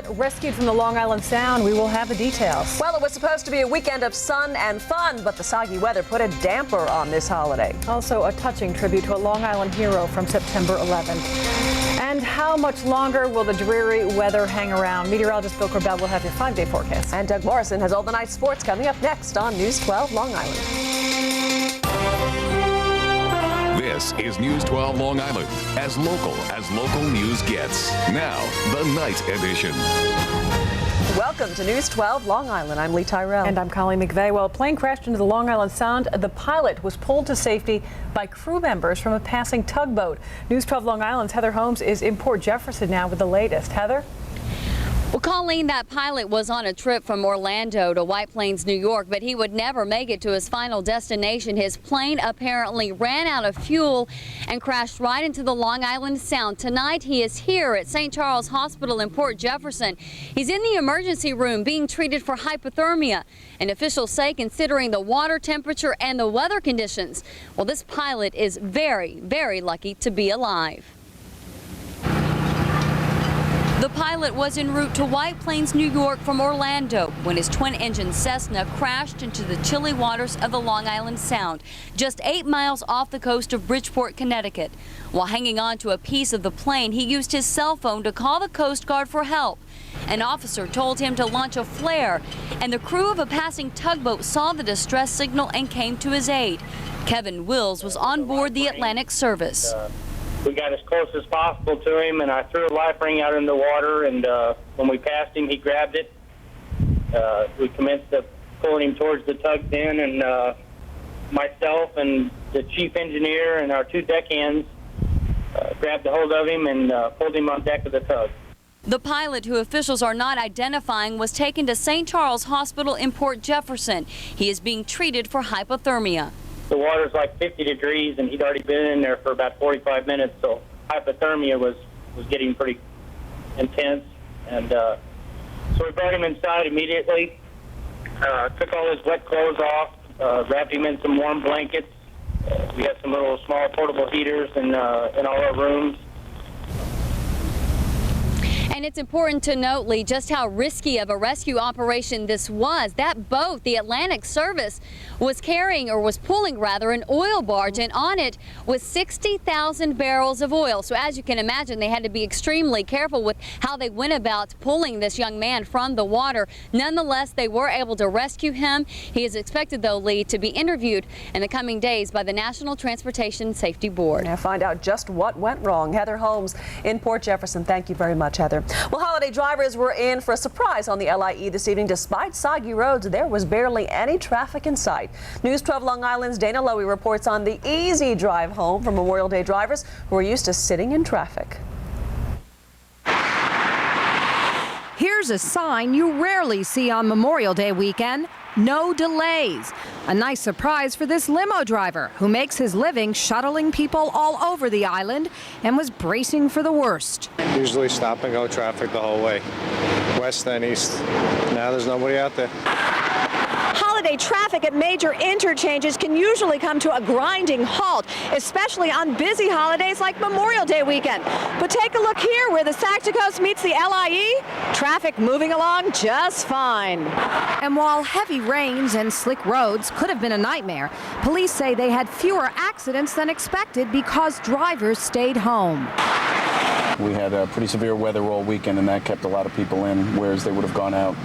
pilot rescued from the Long Island Sound. We will have the details. Well, it was supposed to be a weekend of sun and fun, but the soggy weather put a damper on this holiday. Also, a touching tribute to a Long Island hero from September 11th. And how much longer will the dreary weather hang around? Meteorologist Bill Corbell will have your 5-day forecast. And Doug Morrison has all the night sports coming up next on News 12 Long Island. This is News 12 Long Island, as local news gets. Now, the night edition. Welcome to News 12 Long Island. I'm Lee Tyrell. And I'm Colleen McVeigh. Well, a plane crashed into the Long Island Sound. The pilot was pulled to safety by crew members from a passing tugboat. News 12 Long Island's Heather Holmes is in Port Jefferson now with the latest. Heather? Well, Colleen, that pilot was on a trip from Orlando to White Plains, New York, but he would never make it to his final destination. His plane apparently ran out of fuel and crashed right into the Long Island Sound. Tonight, he is here at St. Charles Hospital in Port Jefferson. He's in the emergency room being treated for hypothermia, and officials say considering the water temperature and the weather conditions, well, this pilot is very, very lucky to be alive. The pilot was en route to White Plains, New York from Orlando when his twin-engine Cessna crashed into the chilly waters of the Long Island Sound, just 8 miles off the coast of Bridgeport, Connecticut. While hanging on to a piece of the plane, he used his cell phone to call the Coast Guard for help. An officer told him to launch a flare, and the crew of a passing tugboat saw the distress signal and came to his aid. Kevin Wills was on board the Atlantic service. We got as close as possible to him, and I threw a life ring out in the water, and when we passed him, he grabbed it. We commenced pulling him towards the tug then, and myself and the chief engineer and our two deckhands grabbed a hold of him and pulled him on deck of the tug. The pilot, who officials are not identifying, was taken to St. Charles Hospital in Port Jefferson. He is being treated for hypothermia. The water's like 50 degrees, and he'd already been in there for about 45 minutes, so hypothermia was getting pretty intense. And so we brought him inside immediately, took all his wet clothes off, wrapped him in some warm blankets. We had some little small portable heaters in all our rooms. And it's important to note, Lee, just how risky of a rescue operation this was. That boat, the Atlantic Service, was carrying, or was pulling rather, an oil barge, and on it was 60,000 barrels of oil. So as you can imagine, they had to be extremely careful with how they went about pulling this young man from the water. Nonetheless, they were able to rescue him. He is expected, though, Lee, to be interviewed in the coming days by the National Transportation Safety Board. Now find out just what went wrong. Heather Holmes in Port Jefferson. Thank you very much, Heather. Well, holiday drivers were in for a surprise on the LIE this evening. Despite soggy roads, there was barely any traffic in sight. News 12 Long Island's Dana Lowy reports on the easy drive home for Memorial Day drivers who are used to sitting in traffic. Here's a sign you rarely see on Memorial Day weekend: no delays. A nice surprise for this limo driver who makes his living shuttling people all over the island and was bracing for the worst. Usually stop and go traffic the whole way, west and east. Now there's nobody out there. Holiday traffic at major interchanges can usually come to a grinding halt, especially on busy holidays like Memorial Day weekend. But take a look here where the Sacticos meets the LIE. Traffic moving along just fine. And while heavy rains and slick roads could have been a nightmare, police say they had fewer accidents than expected because drivers stayed home. We had pretty severe weather all weekend, and that kept a lot of people in, whereas they would have gone out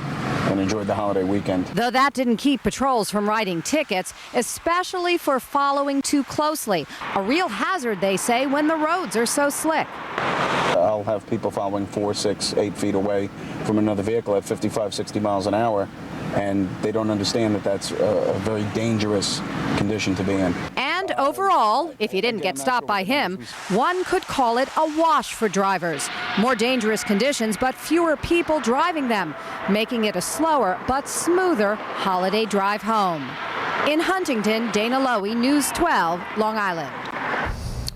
and enjoyed the holiday weekend. Though that didn't keep patrols from writing tickets, especially for following too closely. A real hazard, they say, when the roads are so slick. I'll have people following 4, 6, 8 feet away from another vehicle at 55, 60 miles an hour, and they don't understand that that's a very dangerous condition to be in. And overall, if you didn't get stopped by him, one could call it a wash for drivers. More dangerous conditions, but fewer people driving them, making it a slower but smoother holiday drive home. In Huntington, Dana Lowy, News 12, Long Island.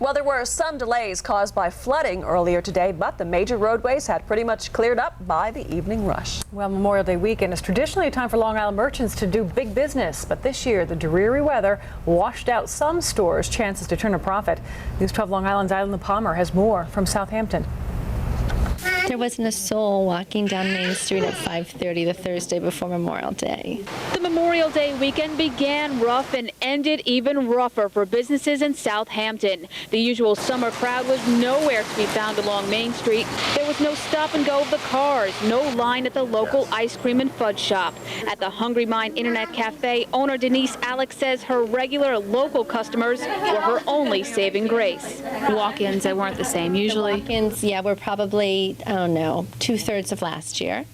Well, there were some delays caused by flooding earlier today, but the major roadways had pretty much cleared up by the evening rush. Well, Memorial Day weekend is traditionally a time for Long Island merchants to do big business, but this year the dreary weather washed out some stores' chances to turn a profit. News 12 Long Island's Island Palmer has more from Southampton. There wasn't a soul walking down Main Street at 5:30 the Thursday before Memorial Day. The Memorial Day weekend began rough and ended even rougher for businesses in Southampton. The usual summer crowd was nowhere to be found along Main Street. There was no stop and go of the cars, no line at the local ice cream and fudge shop. At the Hungry Mind Internet Cafe, owner Denise Alex says her regular local customers were her only saving grace. Walk-ins, they weren't the same usually. Walk-ins, yeah, were probably, I don't know, 2/3 of last year.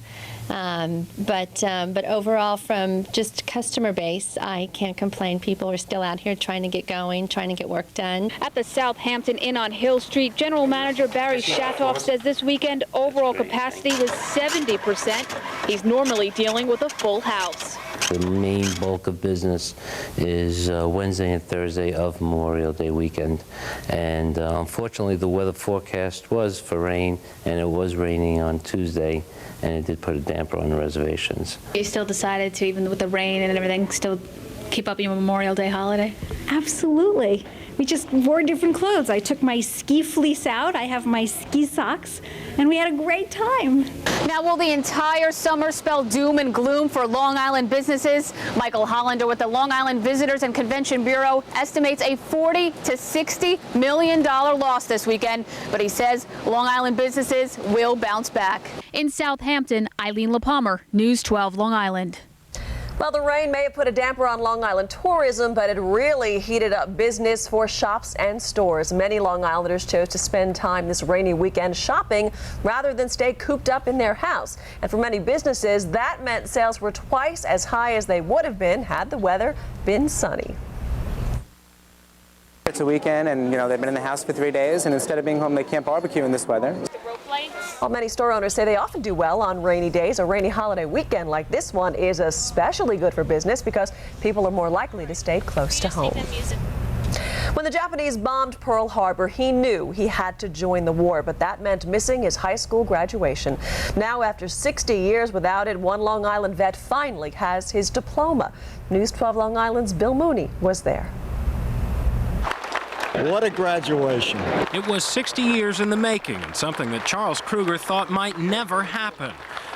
But overall, from just customer base, I can't complain. People are still out here trying to get going, trying to get work done. At the Southampton Inn on Hill Street, General Manager Barry Shatoff says this weekend overall capacity was 70%. He's normally dealing with a full house. The main bulk of business is Wednesday and Thursday of Memorial Day weekend. And unfortunately, the weather forecast was for rain, and it was raining on Tuesday, and it did put a damper on the reservations. You still decided to, even with the rain and everything, still keep up your Memorial Day holiday? Absolutely. We just wore different clothes. I took my ski fleece out, I have my ski socks, and we had a great time. Now, will the entire summer spell doom and gloom for Long Island businesses? Michael Hollander with the Long Island Visitors and Convention Bureau estimates a $40 to $60 million loss this weekend, but he says Long Island businesses will bounce back. In Southampton, Eileen LaPalmer, News 12 Long Island. Well, the rain may have put a damper on Long Island tourism, but it really heated up business for shops and stores. Many Long Islanders chose to spend time this rainy weekend shopping rather than stay cooped up in their house. And for many businesses, that meant sales were twice as high as they would have been had the weather been sunny. It's a weekend, and they've been in the house for 3 days, and instead of being home, they can't barbecue in this weather. While many store owners say they often do well on rainy days, a rainy holiday weekend like this one is especially good for business because people are more likely to stay close to home. When the Japanese bombed Pearl Harbor, he knew he had to join the war, but that meant missing his high school graduation. Now, after 60 years without it, one Long Island vet finally has his diploma. News 12 Long Island's Bill Mooney was there. What a graduation. It was 60 years in the making, and something that Charles Kruger thought might never happen.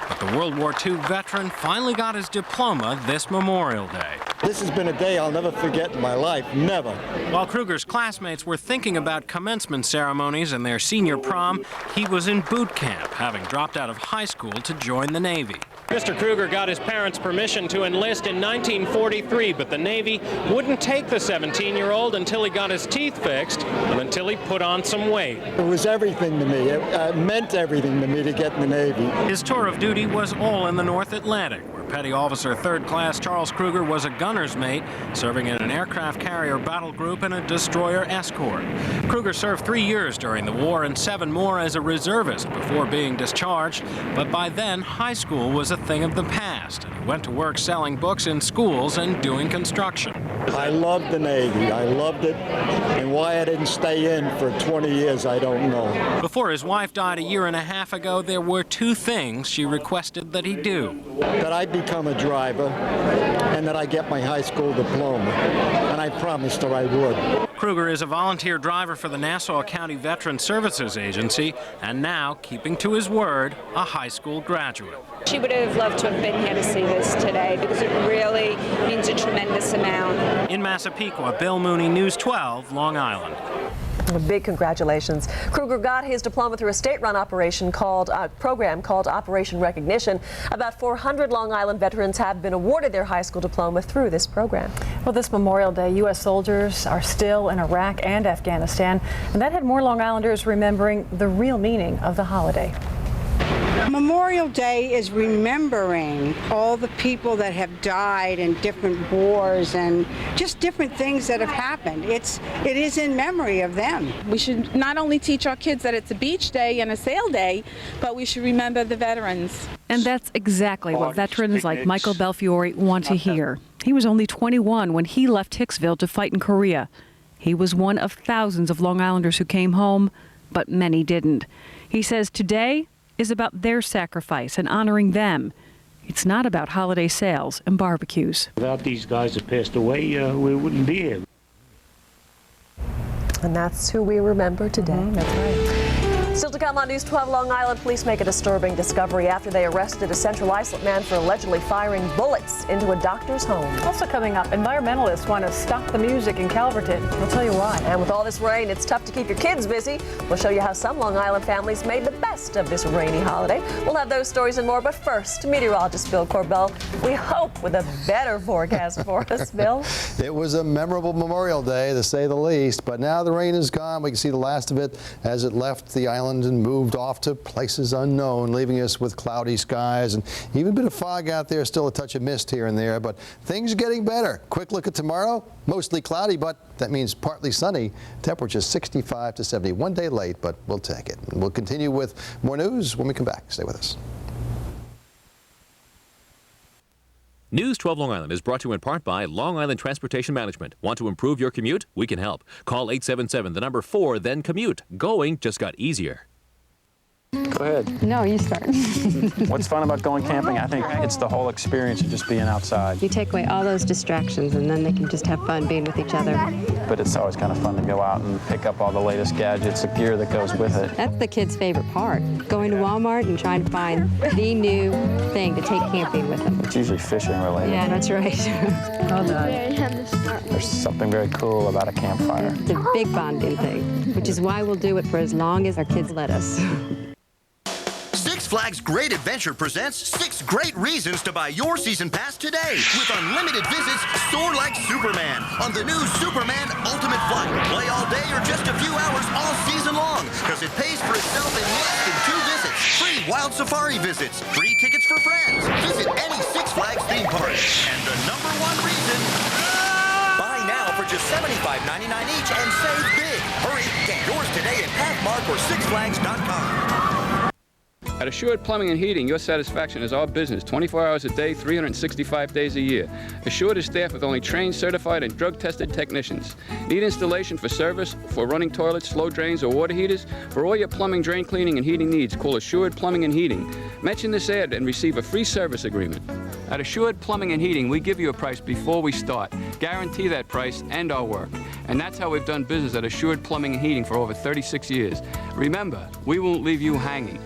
But the World War II veteran finally got his diploma this Memorial Day. This has been a day I'll never forget in my life, never. While Kruger's classmates were thinking about commencement ceremonies and their senior prom, he was in boot camp, having dropped out of high school to join the Navy. Mr. Kruger got his parents' permission to enlist in 1943, but the Navy wouldn't take the 17-year-old until he got his teeth fixed and until he put on some weight. It was everything to me. It meant everything to me to get in the Navy. His tour of duty was all in the North Atlantic, where Petty Officer 3rd Class Charles Kruger was a gunner's mate, serving in an aircraft carrier battle group and a destroyer escort. Kruger served 3 years during the war and 7 more as a reservist before being discharged, but by then high school was a thing of the past, and he went to work selling books in schools and doing construction. I loved the Navy. I loved it, and why I didn't stay in for 20 years, I don't know. Before his wife died a year and a half ago, there were 2 things she requested that he do. That I become a driver and that I get my high school diploma, and I promised her I would. Kruger is a volunteer driver for the Nassau County Veteran Services Agency, and now, keeping to his word, a high school graduate. She would have loved to have been here to see this today because it really means a tremendous amount. In Massapequa, Bill Mooney, News 12, Long Island. A big congratulations. Kruger got his diploma through a state-run program called Operation Recognition. About 400 Long Island veterans have been awarded their high school diploma through this program. Well, this Memorial Day, U.S. soldiers are still in Iraq and Afghanistan, and that had more Long Islanders remembering the real meaning of the holiday. Memorial Day is remembering all the people that have died in different wars and just different things that have happened. It is in memory of them. We should not only teach our kids that it's a beach day and a sail day, but we should remember the veterans. And that's exactly what veterans like Michael Belfiore want to hear. He was only 21 when he left Hicksville to fight in Korea. He was one of thousands of Long Islanders who came home, but many didn't. He says today is about their sacrifice and honoring them. It's not about holiday sales and barbecues. Without these guys that passed away, we wouldn't be here. And that's who we remember today. That's right. Still to come on News 12 Long Island, police make a disturbing discovery after they arrested a Central Islip man for allegedly firing bullets into a doctor's home. Also coming up, environmentalists want to stop the music in Calverton. We'll tell you why. And with all this rain, it's tough to keep your kids busy. We'll show you how some Long Island families made the best of this rainy holiday. We'll have those stories and more, but first, meteorologist Bill Corbell, we hope with a better forecast for us, Bill. It was a memorable Memorial Day, to say the least, but now the rain is gone. We can see the last of it as it left the island and moved off to places unknown, leaving us with cloudy skies and even a bit of fog out there, still a touch of mist here and there, but things are getting better. Quick look at tomorrow, mostly cloudy, but that means partly sunny. Temperatures 65 to 70. One day late, but we'll take it. And we'll continue with more news when we come back. Stay with us. News 12 Long Island is brought to you in part by Long Island Transportation Management. Want to improve your commute? We can help. Call 877, the number 4, then commute. Going just got easier. Go ahead. No, you start. What's fun about going camping? I think it's the whole experience of just being outside. You take away all those distractions, and then they can just have fun being with each other. But it's always kind of fun to go out and pick up all the latest gadgets, the gear that goes with it. That's the kids' favorite part, going to Walmart and trying to find the new thing to take camping with them. It's usually fishing related. Yeah, that's right. Hold on. There's something very cool about a campfire. It's a big bonding thing, which is why we'll do it for as long as our kids let us. Six Flags Great Adventure presents 6 great reasons to buy your season pass today. With unlimited visits, soar like Superman on the new Superman Ultimate Flight. Play all day or just a few hours all season long, because it pays for itself in less than 2 visits. Free wild safari visits, free tickets for friends. Visit any Six Flags theme park. And the #1 reason, buy now for just $75.99 each and save big. Hurry, get yours today at Pathmark or SixFlags.com. At Assured Plumbing and Heating, your satisfaction is our business, 24 hours a day, 365 days a year. Assured is staffed with only trained, certified, and drug-tested technicians. Need installation for service, for running toilets, slow drains, or water heaters? For all your plumbing, drain cleaning, and heating needs, call Assured Plumbing and Heating. Mention this ad and receive a free service agreement. At Assured Plumbing and Heating, we give you a price before we start. Guarantee that price and our work. And that's how we've done business at Assured Plumbing and Heating for over 36 years. Remember, we won't leave you hanging.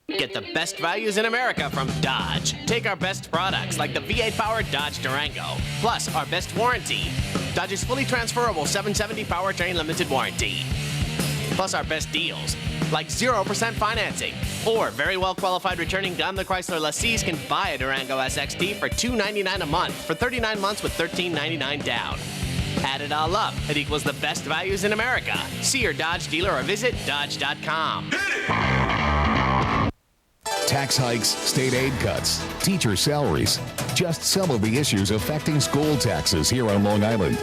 Get the best values in America from Dodge. Take our best products like the V8-powered Dodge Durango, plus our best warranty. Dodge's fully transferable 770 powertrain limited warranty. Plus our best deals, like 0% financing, or very well qualified returning Daimler Chrysler lessees can buy a Durango SXT for $299 a month for 39 months with $13.99 down. Add it all up, it equals the best values in America. See your Dodge dealer or visit Dodge.com. Tax hikes, state aid cuts, teacher salaries. Just some of the issues affecting school taxes here on Long Island.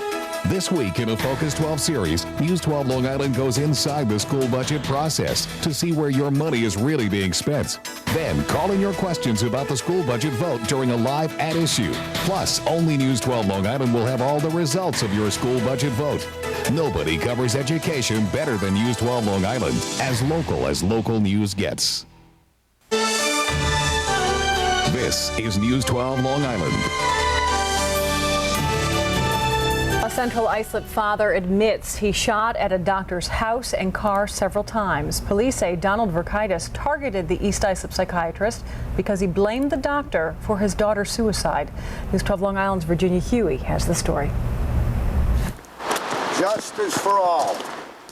This week in a Focus 12 series, News 12 Long Island goes inside the school budget process to see where your money is really being spent. Then call in your questions about the school budget vote during a live at issue. Plus, only News 12 Long Island will have all the results of your school budget vote. Nobody covers education better than News 12 Long Island, as local news gets. This is News 12 Long Island. A Central Islip father admits he shot at a doctor's house and car several times. Police say Donald Verkaitis targeted the East Islip psychiatrist because he blamed the doctor for his daughter's suicide. News 12 Long Island's Virginia Huey has the story. Justice for all.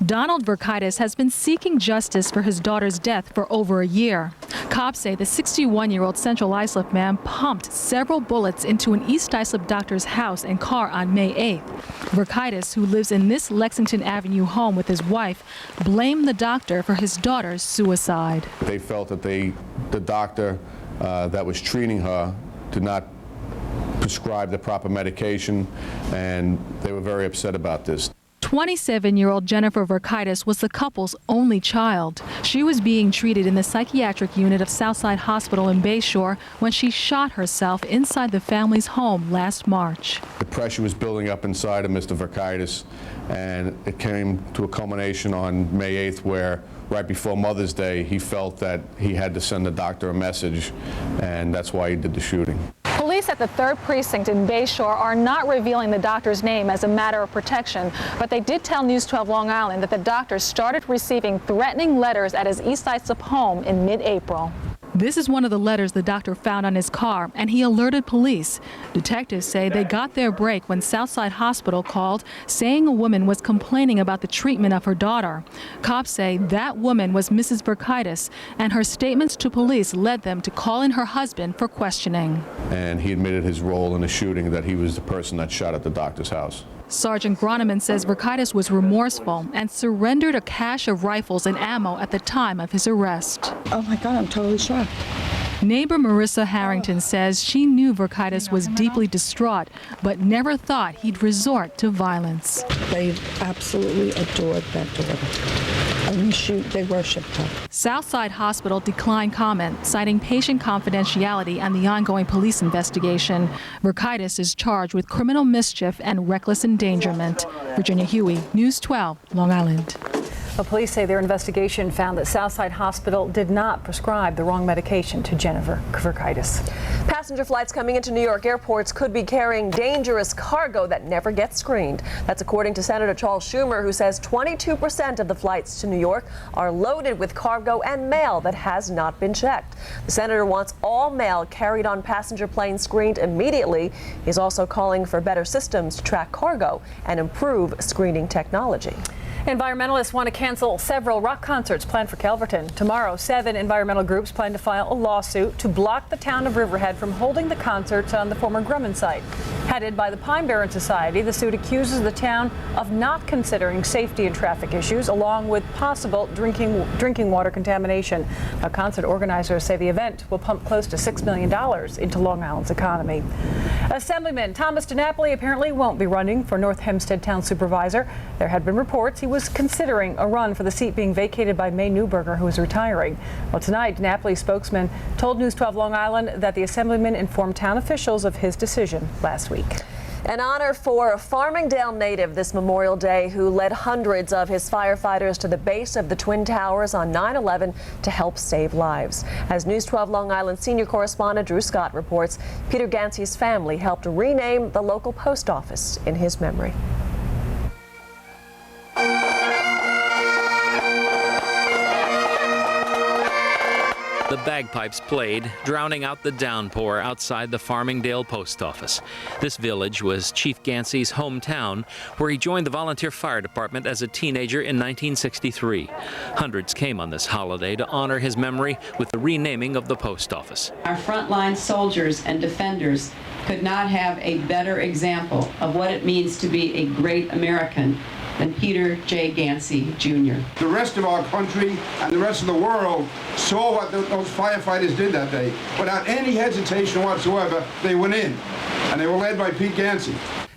Donald Verkaitis has been seeking justice for his daughter's death for over a year. Cops say the 61-year-old Central Islip man pumped several bullets into an East Islip doctor's house and car on May 8th. Verkaitis, who lives in this Lexington Avenue home with his wife, blamed the doctor for his daughter's suicide. They felt that the doctor that was treating her did not prescribe the proper medication, and they were very upset about this. 27-year-old Jennifer Verkaitis was the couple's only child. She was being treated in the psychiatric unit of Southside Hospital in Bayshore when she shot herself inside the family's home last March. The pressure was building up inside of Mr. Verkaitis, and it came to a culmination on May 8th where, right before Mother's Day, he felt that he had to send the doctor a message, and that's why he did the shooting. Police at the 3rd Precinct in Bayshore are not revealing the doctor's name as a matter of protection, but they did tell News 12 Long Island that the doctor started receiving threatening letters at his East Islip home in mid-April. This is one of the letters the doctor found on his car, and he alerted police. Detectives say they got their break when Southside Hospital called, saying a woman was complaining about the treatment of her daughter. Cops say that woman was Mrs. Verkaitis, and her statements to police led them to call in her husband for questioning. And he admitted his role in the shooting, that he was the person that shot at the doctor's house. Sergeant Groneman says Verkaitis was remorseful and surrendered a cache of rifles and ammo at the time of his arrest. Oh my God, I'm totally shocked. Neighbor Marissa Harrington says she knew Verkaitis was deeply distraught, but never thought he'd resort to violence. They absolutely adored that daughter. They worshipped her. Southside Hospital declined comment, citing patient confidentiality and the ongoing police investigation. Verkaitis is charged with criminal mischief and reckless endangerment. Virginia Huey, News 12, Long Island. Well, police say their investigation found that Southside Hospital did not prescribe the wrong medication to Jennifer Verkaitis. Passenger flights coming into New York airports could be carrying dangerous cargo that never gets screened. That's according to Senator Charles Schumer, who says 22% of the flights to New York are loaded with cargo and mail that has not been checked. The senator wants all mail carried on passenger planes screened immediately. He's also calling for better systems to track cargo and improve screening technology. Environmentalists want to cancel several rock concerts planned for Calverton. Tomorrow, 7 environmental groups plan to file a lawsuit to block the town of Riverhead from holding the concerts on the former Grumman site. Headed by the Pine Barren Society, the suit accuses the town of not considering safety and traffic issues, along with possible drinking water contamination. Now, concert organizers say the event will pump close to $6 million into Long Island's economy. Assemblyman Thomas DiNapoli apparently won't be running for North Hempstead Town Supervisor. There had been reports he was considering a run for the seat being vacated by May Newberger, who is retiring. Well, tonight, DiNapoli's spokesman told News 12 Long Island that the Assemblyman informed town officials of his decision last week. An honor for a Farmingdale native this Memorial Day who led hundreds of his firefighters to the base of the Twin Towers on 9/11 to help save lives. As News 12 Long Island senior correspondent Drew Scott reports, Peter Gansey's family helped rename the local post office in his memory. The bagpipes played, drowning out the downpour outside the Farmingdale post office. This village was Chief Gansey's hometown, where he joined the volunteer fire department as a teenager in 1963. Hundreds came on this holiday to honor his memory with the renaming of the post office. Our frontline soldiers and defenders could not have a better example of what it means to be a great American than Peter J. Gansey, Jr. The rest of our country and the rest of the world saw what those firefighters did that day. Without any hesitation whatsoever, they went in, and they were led by Pete Gansey.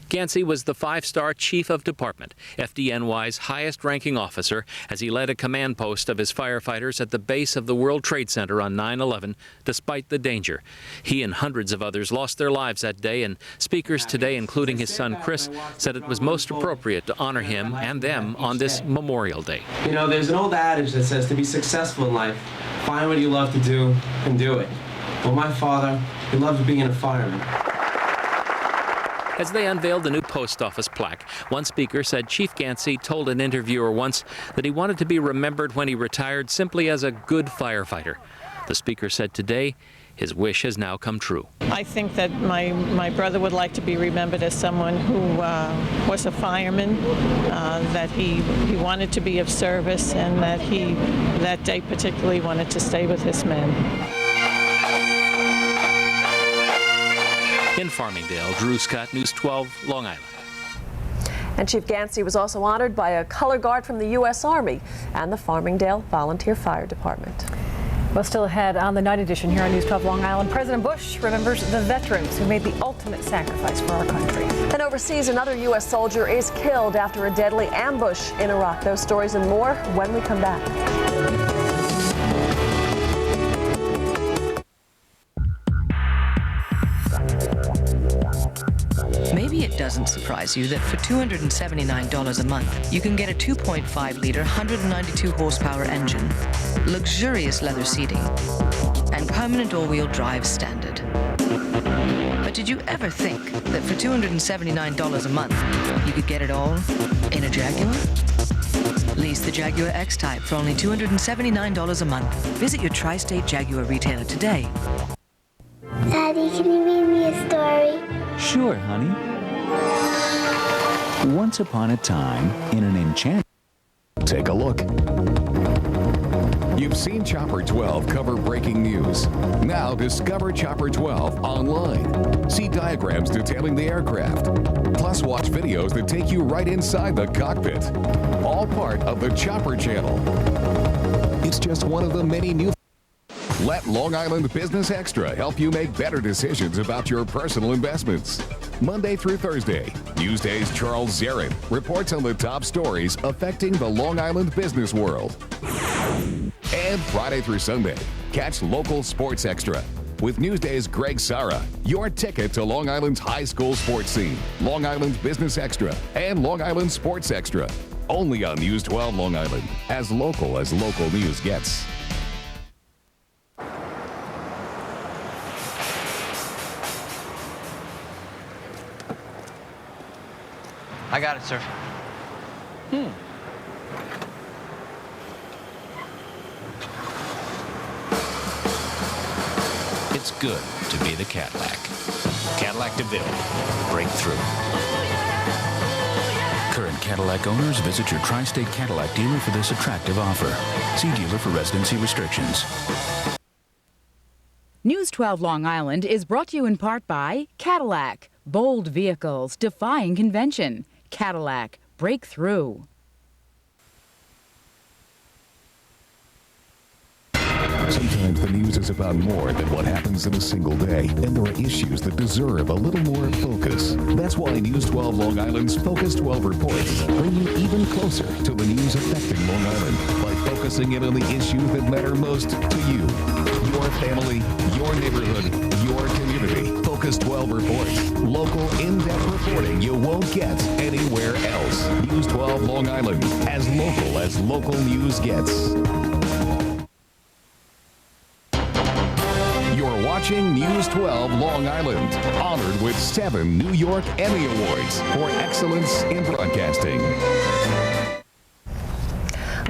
Gansey was the 5-star chief of department, FDNY's highest-ranking officer, as he led a command post of his firefighters at the base of the World Trade Center on 9/11, despite the danger. He and hundreds of others lost their lives that day, and speakers today, including his son Chris, said it was most appropriate to honor him and them on this Memorial Day. You know, there's an old adage that says to be successful in life, find what you love to do and do it. Well, my father, he loved being a fireman. As they unveiled the new post office plaque, one speaker said Chief Gansey told an interviewer once that he wanted to be remembered when he retired simply as a good firefighter. The speaker said today his wish has now come true. I think that my brother would like to be remembered as someone who was a fireman, that he wanted to be of service, and that he that day particularly wanted to stay with his men. In Farmingdale, Drew Scott, News 12, Long Island. And Chief Gansey was also honored by a color guard from the U.S. Army and the Farmingdale Volunteer Fire Department. Well, still ahead on the night edition here on News 12 Long Island, President Bush remembers the veterans who made the ultimate sacrifice for our country. And overseas, another U.S. soldier is killed after a deadly ambush in Iraq. Those stories and more when we come back. Maybe it doesn't surprise you that for $279 a month, you can get a 2.5-liter, 192-horsepower engine, luxurious leather seating, and permanent all-wheel drive standard. But did you ever think that for $279 a month, you could get it all in a Jaguar? Lease the Jaguar X-Type for only $279 a month. Visit your tri-state Jaguar retailer today. Daddy, can you read me a story? Sure, honey. Once upon a time, in an enchanted... Take a look. You've seen Chopper 12 cover breaking news. Now discover Chopper 12 online. See diagrams detailing the aircraft. Plus watch videos that take you right inside the cockpit. All part of the Chopper channel. It's just one of the many new... Let Long Island Business Extra help you make better decisions about your personal investments. Monday through Thursday, Newsday's Charles Zarin reports on the top stories affecting the Long Island business world. And Friday through Sunday, catch Local Sports Extra with Newsday's Greg Sara, your ticket to Long Island's high school sports scene, Long Island Business Extra, and Long Island Sports Extra. Only on News 12 Long Island, as local news gets. I got it, sir. It's good to be the Cadillac. Cadillac DeVille. Breakthrough. Current Cadillac owners, visit your tri-state Cadillac dealer for this attractive offer. See dealer for residency restrictions. News 12 Long Island is brought to you in part by Cadillac. Bold vehicles defying convention. Cadillac. Breakthrough. Sometimes the news is about more than what happens in a single day, and there are issues that deserve a little more focus. That's why News 12 Long Island's Focus 12 reports bring you even closer to the news affecting Long Island by focusing in on the issues that matter most to you, your family, your neighborhood, your community. Focus 12 reports. Local, in-depth reporting you won't get anywhere else. News 12 Long Island, as local news gets. You're watching News 12 Long Island, honored with 7 New York Emmy Awards for excellence in broadcasting.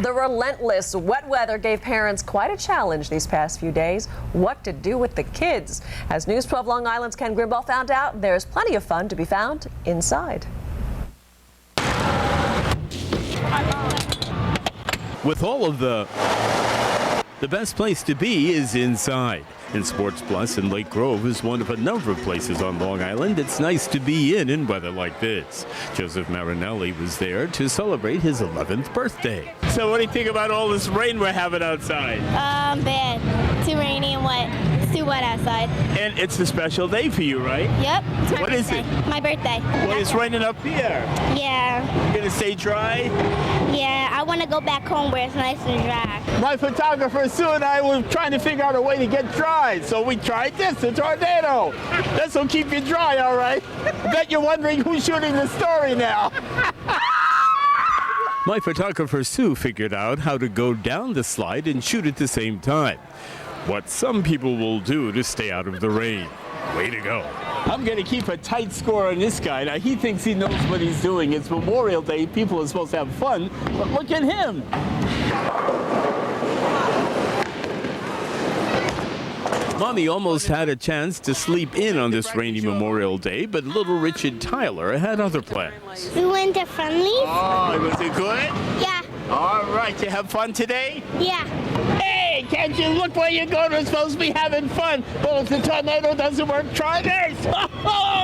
The relentless wet weather gave parents quite a challenge these past few days. What to do with the kids? As News 12 Long Island's Ken Grimble found out, there's plenty of fun to be found inside. With all of the best place to be is inside. And Sports Plus in Lake Grove is one of a number of places on Long Island it's nice to be in weather like this. Joseph Marinelli was there to celebrate his 11th birthday. So what do you think about all this rain we're having outside? Bad. Too rainy and wet. It's too wet outside. And it's a special day for you, right? Yep. It's my What birthday. is it? My birthday. Well, it's raining up here. Yeah. You gonna stay dry? Yeah. I want to go back home where it's nice and dry. My photographer Sue and I were trying to figure out a way to get dry, so we tried this, a tornado. This will keep you dry, all right? I bet you're wondering who's shooting the story now. My photographer Sue figured out how to go down the slide and shoot at the same time. What some people will do to stay out of the rain. Way to go. I'm going to keep a tight score on this guy. Now, he thinks he knows what he's doing. It's Memorial Day. People are supposed to have fun. But look at him. Mommy almost had a chance to sleep in on this rainy Memorial Day, but little Richard Tyler had other plans. We went to Friendly's. Oh, was it good? Yeah. All right, you have fun today? Yeah. Hey, can't you look where you're going? We're supposed to be having fun. Well, if the tornado doesn't work, try this.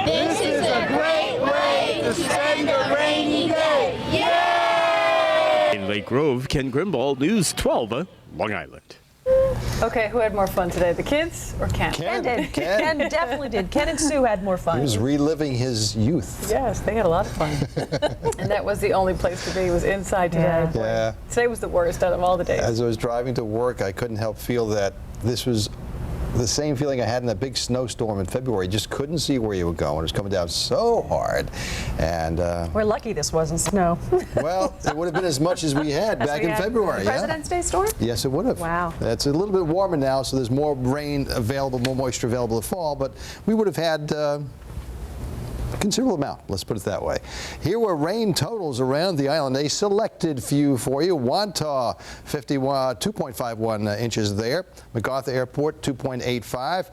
This is a great way to spend a rainy day. Yay! In Lake Grove, Ken Grimble, News 12, Long Island. Okay, who had more fun today, the kids or Ken? Ken did. Ken definitely did. Ken and Sue had more fun. He was reliving his youth. Yes, they had a lot of fun. And that was the only place to be, was inside today. Yeah. Today was the worst out of all the days. As I was driving to work, I couldn't help feel that this was the same feeling I had in that big snowstorm in February. You just couldn't see where you were going. It was coming down so hard. And we're lucky this wasn't snow. well, it would have been as much as we had back in February. President's Day storm? Yes, it would have. Wow. It's a little bit warmer now, so there's more rain available, more moisture available to fall, but we would have had considerable amount, let's put it that way. Here were rain totals around the island. A selected few for you. Wantagh, 2.51 inches there. MacArthur Airport, 2.85.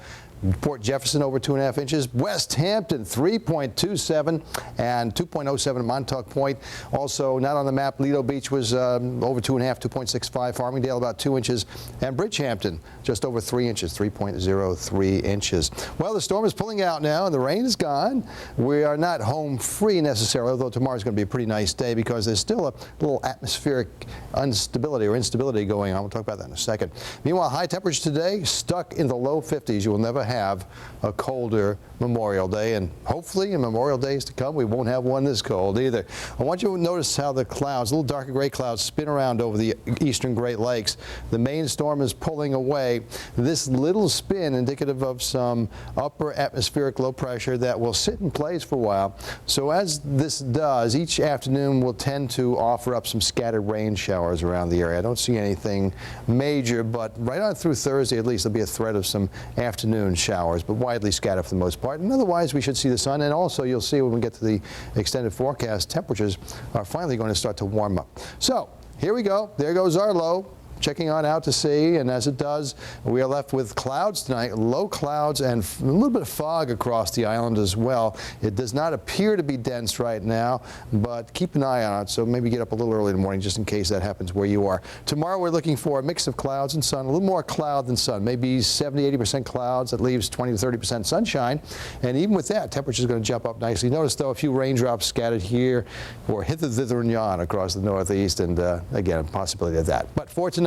Port Jefferson over 2.5 inches. West Hampton 3.27 and 2.07 at Montauk Point. Also not on the map, Lido Beach was over 2.5, 2.65. Farmingdale about 2 inches. And Bridgehampton just over 3 inches, 3.03 inches. Well, the storm is pulling out now and the rain is gone. We are not home free necessarily, although tomorrow's going to be a pretty nice day because there's still a little atmospheric instability going on. We'll talk about that in a second. Meanwhile, high temperatures today stuck in the low 50s. You will never have a colder Memorial Day, and hopefully in Memorial Days to come we won't have one this cold either. I want you to notice how the clouds, little darker gray clouds, spin around over the eastern Great Lakes. The main storm is pulling away. This little spin indicative of some upper atmospheric low pressure that will sit in place for a while. So as this does, each afternoon will tend to offer up some scattered rain showers around the area. I don't see anything major, but right on through Thursday at least there'll be a threat of some afternoon showers, but widely scattered for the most part. And otherwise, we should see the sun. And also, you'll see when we get to the extended forecast, temperatures are finally going to start to warm up. So here we go. There goes our low. Checking on out to sea, and as it does, we are left with clouds tonight, low clouds and a little bit of fog across the island as well. It does not appear to be dense right now, but keep an eye on it, so maybe get up a little early in the morning just in case that happens where you are. Tomorrow we're looking for a mix of clouds and sun, a little more cloud than sun, maybe 70–80% clouds. That leaves 20–30% sunshine, and even with that, temperature is going to jump up nicely. Notice, though, a few raindrops scattered here or hither, thither, and yon across the northeast, and again, a possibility of that. But for tonight,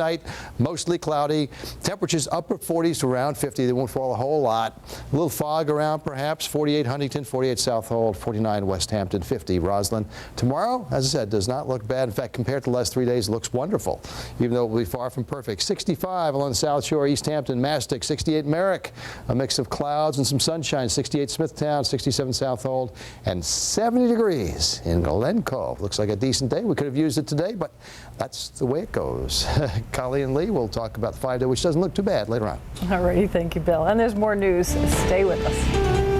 mostly cloudy. Temperatures upper 40s to around 50. They won't fall a whole lot. A little fog around perhaps. 48 Huntington, 48 Southold, 49 West Hampton, 50 Roslyn. Tomorrow, as I said, does not look bad. In fact, compared to the last 3 days, it looks wonderful, even though it will be far from perfect. 65 along the South Shore, East Hampton, Mastic, 68 Merrick, a mix of clouds and some sunshine. 68 Smithtown, 67 Southold, and 70 degrees in Glen Cove. Looks like a decent day. We could have used it today, but that's the way it goes. Colleen Lee will talk about the 5-day, which doesn't look too bad later on. All righty, thank you, Bill. And there's more news. Stay with us.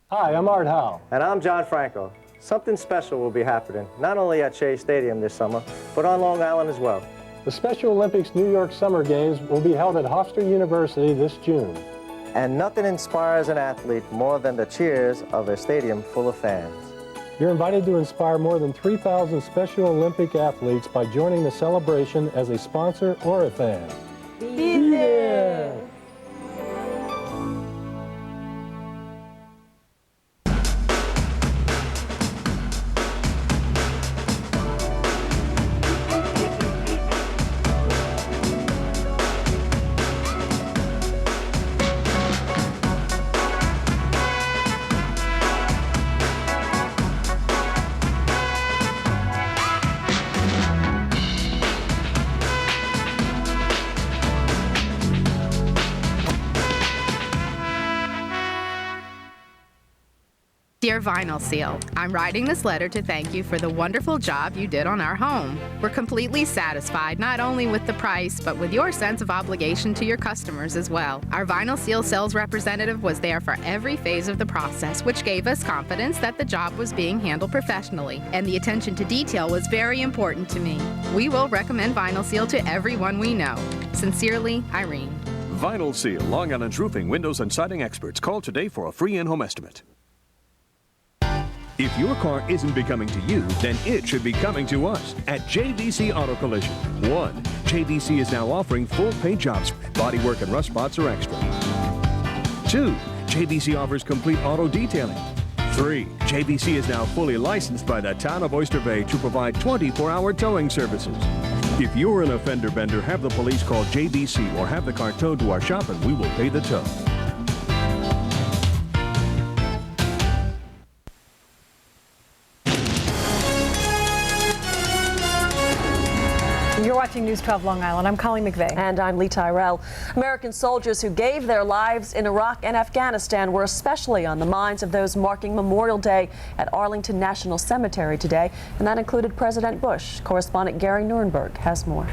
Hi, I'm Art Howe. And I'm John Franco. Something special will be happening, not only at Shea Stadium this summer, but on Long Island as well. The Special Olympics New York Summer Games will be held at Hofstra University this June. And nothing inspires an athlete more than the cheers of a stadium full of fans. You're invited to inspire more than 3,000 Special Olympic athletes by joining the celebration as a sponsor or a fan. Be there! Dear Vinyl Seal, I'm writing this letter to thank you for the wonderful job you did on our home. We're completely satisfied not only with the price, but with your sense of obligation to your customers as well. Our Vinyl Seal sales representative was there for every phase of the process, which gave us confidence that the job was being handled professionally, and the attention to detail was very important to me. We will recommend Vinyl Seal to everyone we know. Sincerely, Irene. Vinyl Seal, Long Island's roofing, windows, and siding experts. Call today for a free in-home estimate. If your car isn't becoming to you, then it should be coming to us at JVC Auto Collision. 1. JVC is now offering full paint jobs. Bodywork and rust spots are extra. 2. JVC offers complete auto detailing. 3. JVC is now fully licensed by the town of Oyster Bay to provide 24-hour towing services. If you're an offender bender, have the police call JVC or have the car towed to our shop and we will pay the tow. You're watching News 12 Long Island. I'm Colleen McVeigh. And I'm Lee Tyrell. American soldiers who gave their lives in Iraq and Afghanistan were especially on the minds of those marking Memorial Day at Arlington National Cemetery today, and that included President Bush. Correspondent Gary Nuremberg has more.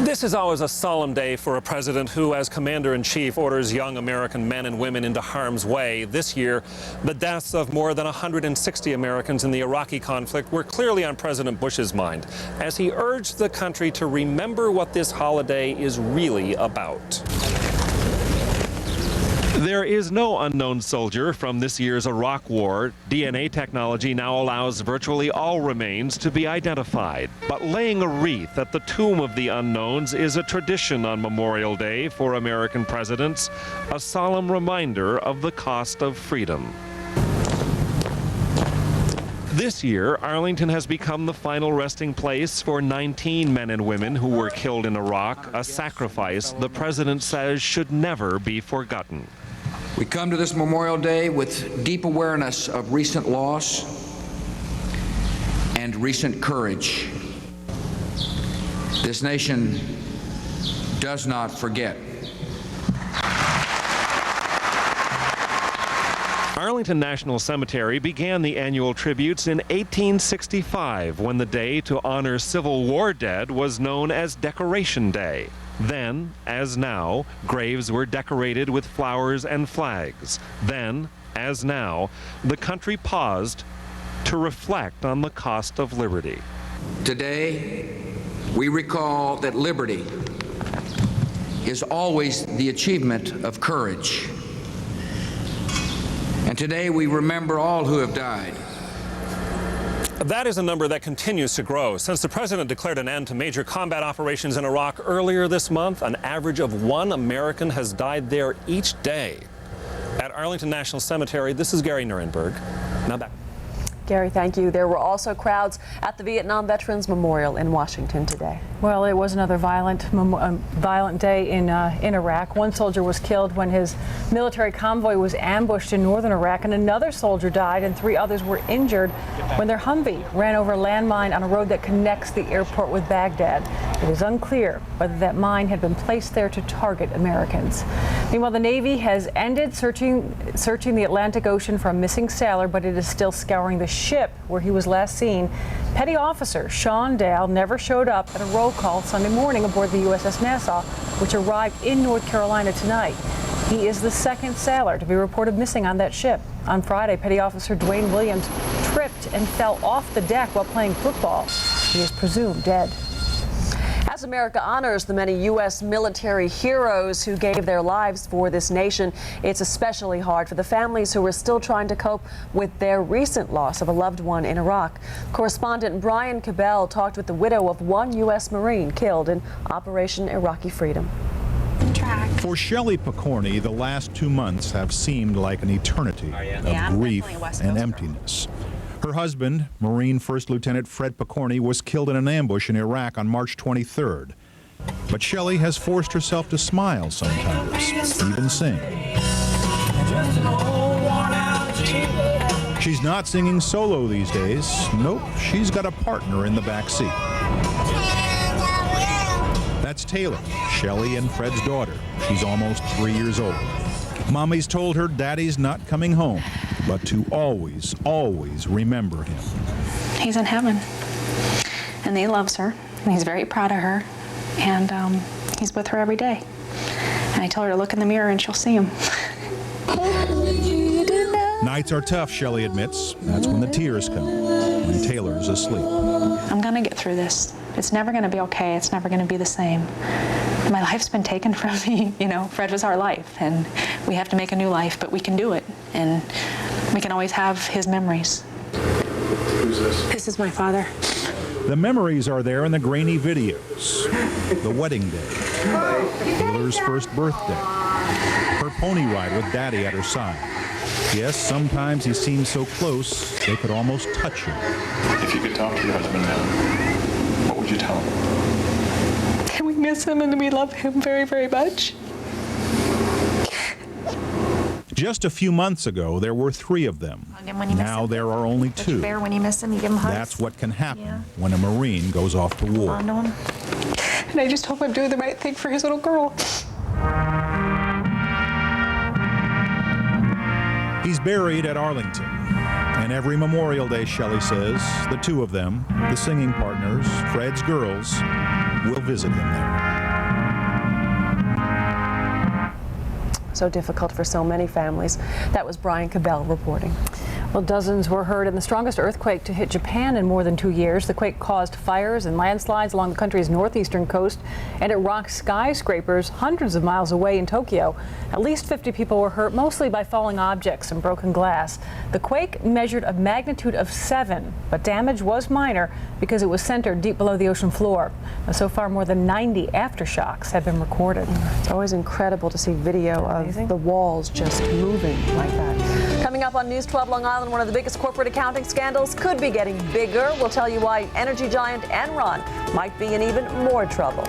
This is always a solemn day for a president who, as commander-in-chief, orders young American men and women into harm's way. This year, the deaths of more than 160 Americans in the Iraqi conflict were clearly on President Bush's mind, as he urged the country to remember what this holiday is really about. There is no unknown soldier from this year's Iraq War. DNA technology now allows virtually all remains to be identified. But laying a wreath at the tomb of the unknowns is a tradition on Memorial Day for American presidents, a solemn reminder of the cost of freedom. This year, Arlington has become the final resting place for 19 men and women who were killed in Iraq, a sacrifice the president says should never be forgotten. We come to this Memorial Day with deep awareness of recent loss and recent courage. This nation does not forget. Arlington National Cemetery began the annual tributes in 1865 when the day to honor Civil War dead was known as Decoration Day. Then, as now, graves were decorated with flowers and flags. Then, as now, the country paused to reflect on the cost of liberty. Today, we recall that liberty is always the achievement of courage. And today we remember all who have died. That is a number that continues to grow. Since the president declared an end to major combat operations in Iraq earlier this month, an average of 1 American has died there each day. At Arlington National Cemetery, this is Gary Nuremberg. Now back. Gary, thank you. There were also crowds at the Vietnam Veterans Memorial in Washington today. Well, it was another violent day in Iraq. One soldier was killed when his military convoy was ambushed in northern Iraq, and another soldier died and 3 others were injured when their Humvee ran over a landmine on a road that connects the airport with Baghdad. It is unclear whether that mine had been placed there to target Americans. Meanwhile, the Navy has ended searching the Atlantic Ocean for a missing sailor, but it is still scouring the ship where he was last seen. Petty Officer Sean Dale never showed up at a roll call Sunday morning aboard the USS Nassau, which arrived in North Carolina tonight. He is the 2nd sailor to be reported missing on that ship. On Friday, Petty Officer Dwayne Williams tripped and fell off the deck while playing football. He is presumed dead. As America honors the many U.S. military heroes who gave their lives for this nation, it's especially hard for the families who are still trying to cope with their recent loss of a loved one in Iraq. Correspondent Brian Cabell talked with the widow of one U.S. Marine killed in Operation Iraqi Freedom. For Shelley Picorni, the last 2 months have seemed like an eternity of grief and emptiness. Her husband, Marine First Lieutenant Fred Picorni, was killed in an ambush in Iraq on March 23rd. But Shelley has forced herself to smile sometimes, even sing. She's not singing solo these days. Nope, she's got a partner in the back seat. That's Taylor, Shelley and Fred's daughter. She's almost 3 years old. Mommy's told her daddy's not coming home, but to always, always remember him. He's in heaven, and he loves her, and he's very proud of her, and he's with her every day. And I told her to look in the mirror and she'll see him. Nights are tough, Shelley admits. That's when the tears come, when Taylor's asleep. I'm gonna get through this. It's never gonna be okay. It's never gonna be the same. My life's been taken from me. You know, Fred was our life, and we have to make a new life, but we can do it. And we can always have his memories. Who's this? This is my father. The memories are there in the grainy videos. The wedding day, Wheeler's first birthday, her pony ride with Daddy at her side. Yes, sometimes he seemed so close they could almost touch him. If you could talk to your husband now, what would you tell him? And we miss him and we love him very, very much. Just a few months ago, there were 3 of them. Now there are only 2. When you miss him, you give him hugs. That's what can happen when a Marine goes off to war. And I just hope I'm doing the right thing for his little girl. He's buried at Arlington. And every Memorial Day, Shelley says, the 2 of them, the singing partners, Fred's girls, will visit him there. So difficult for so many families. That was Brian Cabell reporting. Well, dozens were hurt in the strongest earthquake to hit Japan in more than 2 years. The quake caused fires and landslides along the country's northeastern coast, and it rocked skyscrapers hundreds of miles away in Tokyo. At least 50 people were hurt, mostly by falling objects and broken glass. The quake measured a magnitude of 7, but damage was minor because it was centered deep below the ocean floor. Now, so far, more than 90 aftershocks have been recorded. It's always incredible to see video of the walls just moving like that. Coming up on News 12 Long Island, one of the biggest corporate accounting scandals could be getting bigger. We'll tell you why energy giant Enron might be in even more trouble.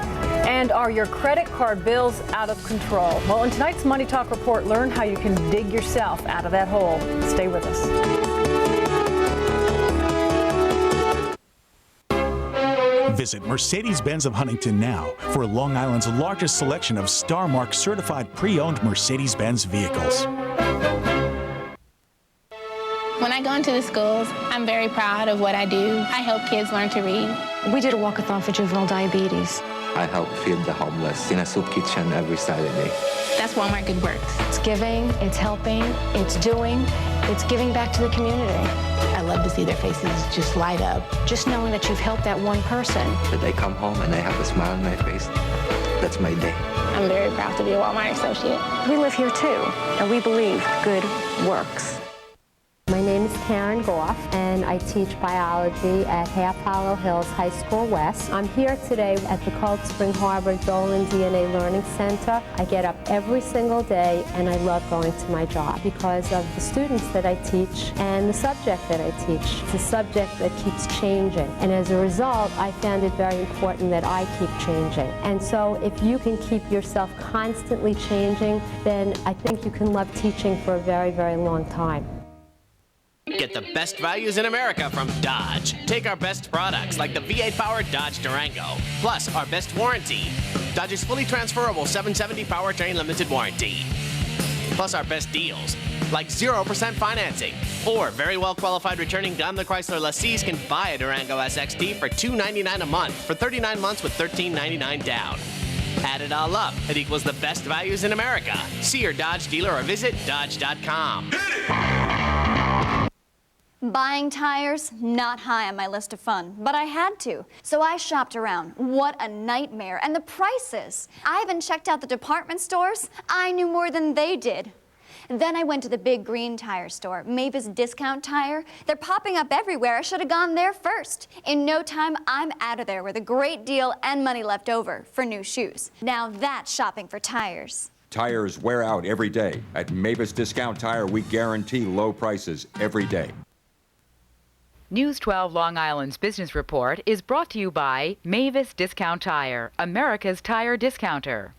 And are your credit card bills out of control? Well, in tonight's Money Talk report, learn how you can dig yourself out of that hole. Stay with us. Visit Mercedes-Benz of Huntington now for Long Island's largest selection of Star Mark certified pre-owned Mercedes-Benz vehicles. When I go into the schools, I'm very proud of what I do. I help kids learn to read. We did a walkathon for juvenile diabetes. I help feed the homeless in a soup kitchen every Saturday. That's Walmart Good Works. It's giving, it's helping, it's doing, it's giving back to the community. I love to see their faces just light up. Just knowing that you've helped that one person. That I come home and I have a smile on my face, that's my day. I'm very proud to be a Walmart associate. We live here too, and we believe good works. My name is Karen Goff, and I teach biology at Half Hollow Hills High School West. I'm here today at the Cold Spring Harbor Dolan DNA Learning Center. I get up every single day, and I love going to my job because of the students that I teach and the subject that I teach. It's a subject that keeps changing, and as a result, I found it very important that I keep changing. And so if you can keep yourself constantly changing, then I think you can love teaching for a very, very long time. Get the best values in America from Dodge. Take our best products like the V8-powered Dodge Durango, plus our best warranty. Dodge's fully transferable 770 powertrain limited warranty. Plus our best deals, like 0% financing, or very well-qualified returning Daimler Chrysler lessees can buy a Durango SXT for $299 a month for 39 months with $13.99 down. Add it all up, it equals the best values in America. See your Dodge dealer or visit Dodge.com. Buying tires, not high on my list of fun, but I had to. So I shopped around. What a nightmare. And the prices. I even checked out the department stores. I knew more than they did. Then I went to the big green tire store, Mavis Discount Tire. They're popping up everywhere. I should have gone there first. In no time, I'm out of there with a great deal and money left over for new shoes. Now that's shopping for tires. Tires wear out every day. At Mavis Discount Tire, we guarantee low prices every day. News 12 Long Island's business report is brought to you by Mavis Discount Tire, America's tire discounter.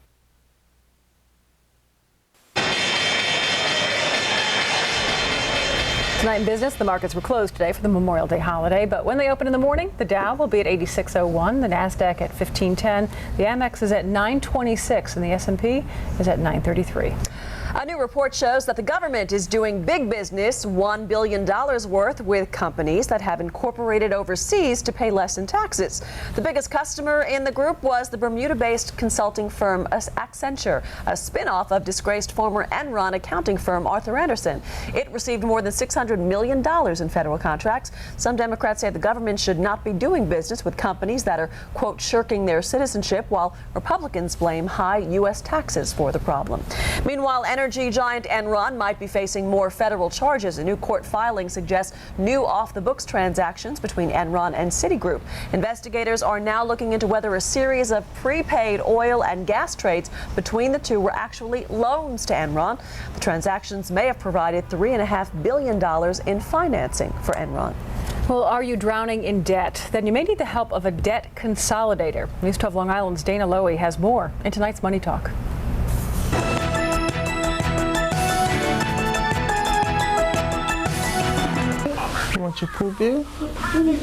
Tonight in business, the markets were closed today for the Memorial Day holiday, but when they open in the morning, the Dow will be at 86.01, the Nasdaq at 1510, the Amex is at 926, and the S&P is at 933. A new report shows that the government is doing big business, $1 billion worth, with companies that have incorporated overseas to pay less in taxes. The biggest customer in the group was the Bermuda-based consulting firm Accenture, a spin-off of disgraced former Enron accounting firm Arthur Andersen. It received more than $600 million in federal contracts. Some Democrats say the government should not be doing business with companies that are, quote, shirking their citizenship, while Republicans blame high U.S. taxes for the problem. Meanwhile, energy Energy giant Enron might be facing more federal charges. A new court filing suggests new off-the-books transactions between Enron and Citigroup. Investigators are now looking into whether a series of prepaid oil and gas trades between the two were actually loans to Enron. The transactions may have provided $3.5 billion in financing for Enron. Well, are you drowning in debt? Then you may need the help of a debt consolidator. News 12 Long Island's Dana Lowy has more in tonight's Money Talk. You want your poop in?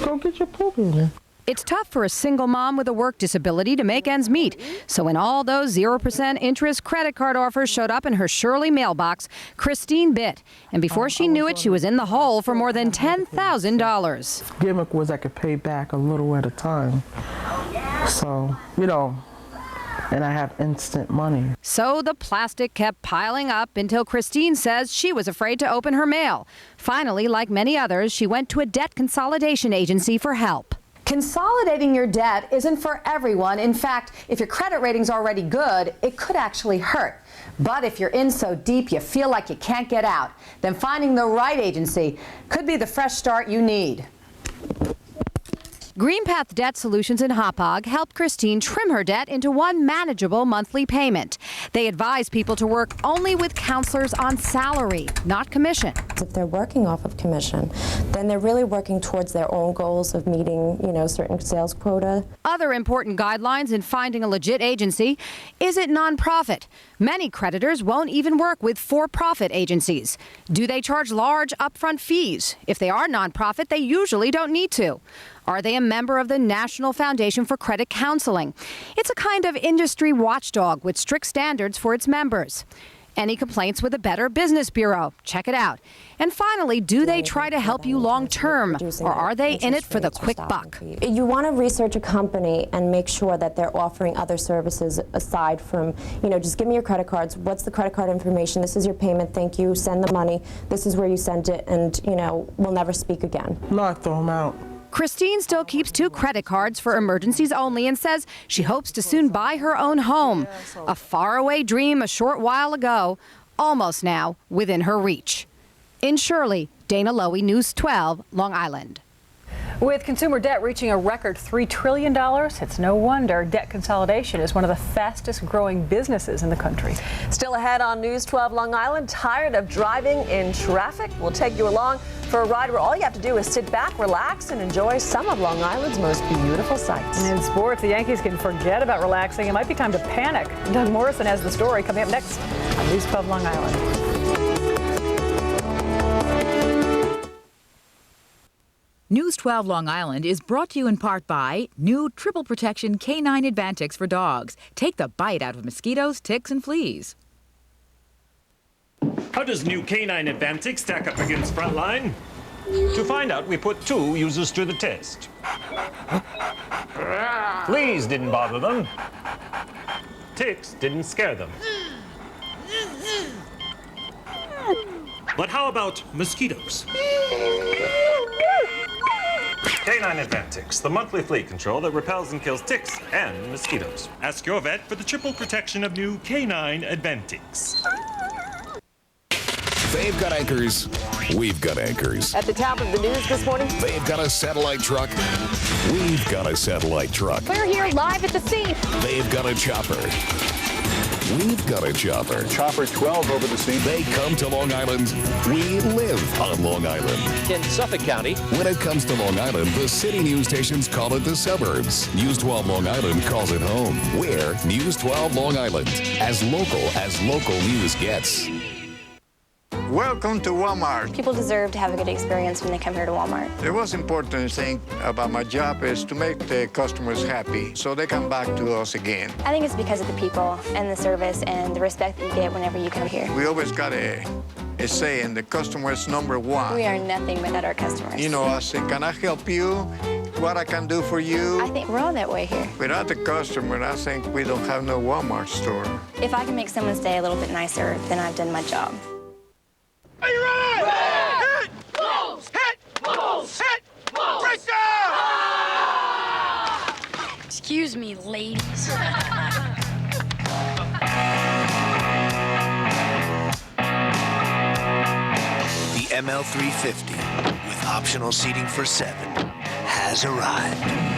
Go get your poop in. It's tough for a single mom with a work disability to make ends meet. So when all those 0% interest credit card offers showed up in her Shirley mailbox, Christine bit. And before she knew it, she was in the hole for more than $10,000. Gimmick was I could pay back a little at a time. So, you know, and I have instant money. So the plastic kept piling up until Christine says she was afraid to open her mail. Finally, like many others, she went to a debt consolidation agency for help. Consolidating your debt isn't for everyone. In fact, if your credit rating's already good, it could actually hurt. But if you're in so deep you feel like you can't get out, then finding the right agency could be the fresh start you need. GreenPath Debt Solutions in Hauppauge helped Christine trim her debt into one manageable monthly payment. They advise people to work only with counselors on salary, not commission. If they're working off of commission, then they're really working towards their own goals of meeting, certain sales quota. Other important guidelines in finding a legit agency: is it nonprofit? Many creditors won't even work with for-profit agencies. Do they charge large upfront fees? If they are nonprofit, they usually don't need to. Are they a member of the National Foundation for Credit Counseling? It's a kind of industry watchdog with strict standards for its members. Any complaints with a Better Business Bureau? Check it out. And finally, do they try to help you long term, or are they in it for the quick buck? You want to research a company and make sure that they're offering other services aside from, just give me your credit cards. What's the credit card information? This is your payment. Thank you. Send the money. This is where you sent it, and, we'll never speak again. Not throw them out. Christine still keeps 2 credit cards for emergencies only and says she hopes to soon buy her own home. A faraway dream a short while ago, almost now within her reach. In Shirley, Dana Lowy, News 12, Long Island. With consumer debt reaching a record $3 trillion, it's no wonder debt consolidation is one of the fastest growing businesses in the country. Still ahead on News 12 Long Island, tired of driving in traffic? We'll take you along for a ride where all you have to do is sit back, relax, and enjoy some of Long Island's most beautiful sights. And in sports, the Yankees can forget about relaxing. It might be time to panic. Doug Morrison has the story coming up next on News 12 Long Island. News 12 Long Island is brought to you in part by new Triple Protection Canine Advantix for dogs. Take the bite out of mosquitoes, ticks, and fleas. How does new Canine Advantix stack up against Frontline? To find out, we put 2 users to the test. Fleas didn't bother them. Ticks didn't scare them. But how about mosquitoes? Canine Advantix, the monthly flea control that repels and kills ticks and mosquitoes. Ask your vet for the triple protection of new Canine Advantix. They've got anchors. We've got anchors. At the top of the news this morning, They've got a satellite truck. We've got a satellite truck. We're here live at the scene. They've got a chopper. We've got a chopper. Chopper 12 over the scene. They come to Long Island. We live on Long Island. In Suffolk County. When it comes to Long Island, the city news stations call it the suburbs. News 12 Long Island calls it home. We're News 12 Long Island. As local news gets. Welcome to Walmart. People deserve to have a good experience when they come here to Walmart. The most important thing about my job is to make the customers happy so they come back to us again. I think it's because of the people and the service and the respect that you get whenever you come here. We always got a say, and the customer is number 1. We are nothing without our customers. I say, can I help you? What I can do for you? I think we're all that way here. Without the customer, I think we don't have no Walmart store. If I can make someone's day a little bit nicer, then I've done my job. Are you ready? Hit! Balls! Hit! Balls! Hit! Balls! Break down! Excuse me, ladies. ML350 with optional seating for 7 has arrived.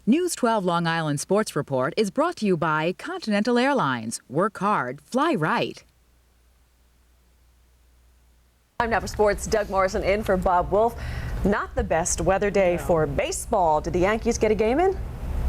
News 12 Long Island Sports Report is brought to you by Continental Airlines. Work hard, fly right. Time now for sports. Doug Morrison in for Bob Wolf. Not the best weather day for baseball. Did the Yankees get a game in?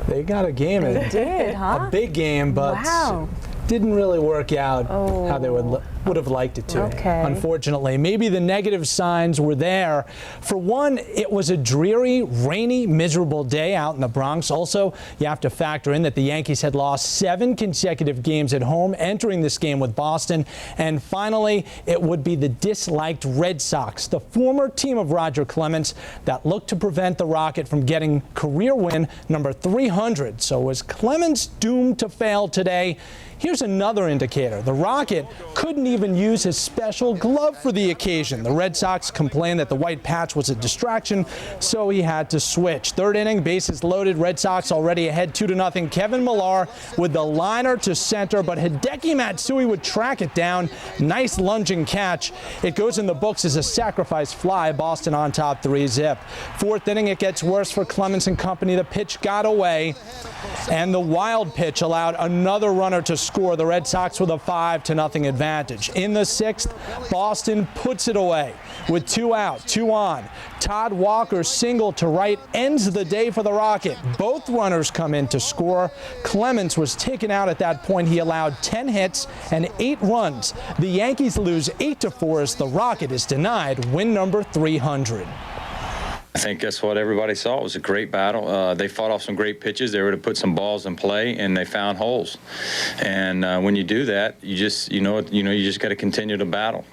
They got a game in. They did, huh? A big game, but wow. Didn't really work out how they would have liked it to. Okay. Unfortunately, maybe the negative signs were there. For one, it was a dreary, rainy, miserable day out in the Bronx. Also, you have to factor in that the Yankees had lost 7 consecutive games at home, entering this game with Boston. And finally, it would be the disliked Red Sox, the former team of Roger Clemens, that looked to prevent the Rocket from getting career win number 300. So was Clemens doomed to fail today? Here's another indicator. The Rocket couldn't even use his special glove for the occasion. The Red Sox complained that the white patch was a distraction, so he had to switch. Third inning, bases loaded. Red Sox already ahead 2-0. Kevin Millar with the liner to center, but Hideki Matsui would track it down. Nice lunging catch. It goes in the books as a sacrifice fly. Boston on top 3-zip. Fourth inning, it gets worse for Clemens and company. The pitch got away, and the wild pitch allowed another runner to score. The Red Sox with a 5-0 advantage. In the sixth, Boston puts it away with 2 out, 2 on. Todd Walker's single to right ends the day for the Rocket. Both runners come in to score. Clemens was taken out at that point. He allowed 10 hits and 8 runs. The Yankees lose 8-4 as the Rocket is denied win number 300. I think that's what everybody saw. It was a great battle. They fought off some great pitches. They were to put some balls in play, and they found holes. And when you do that, you just you just got to continue to battle.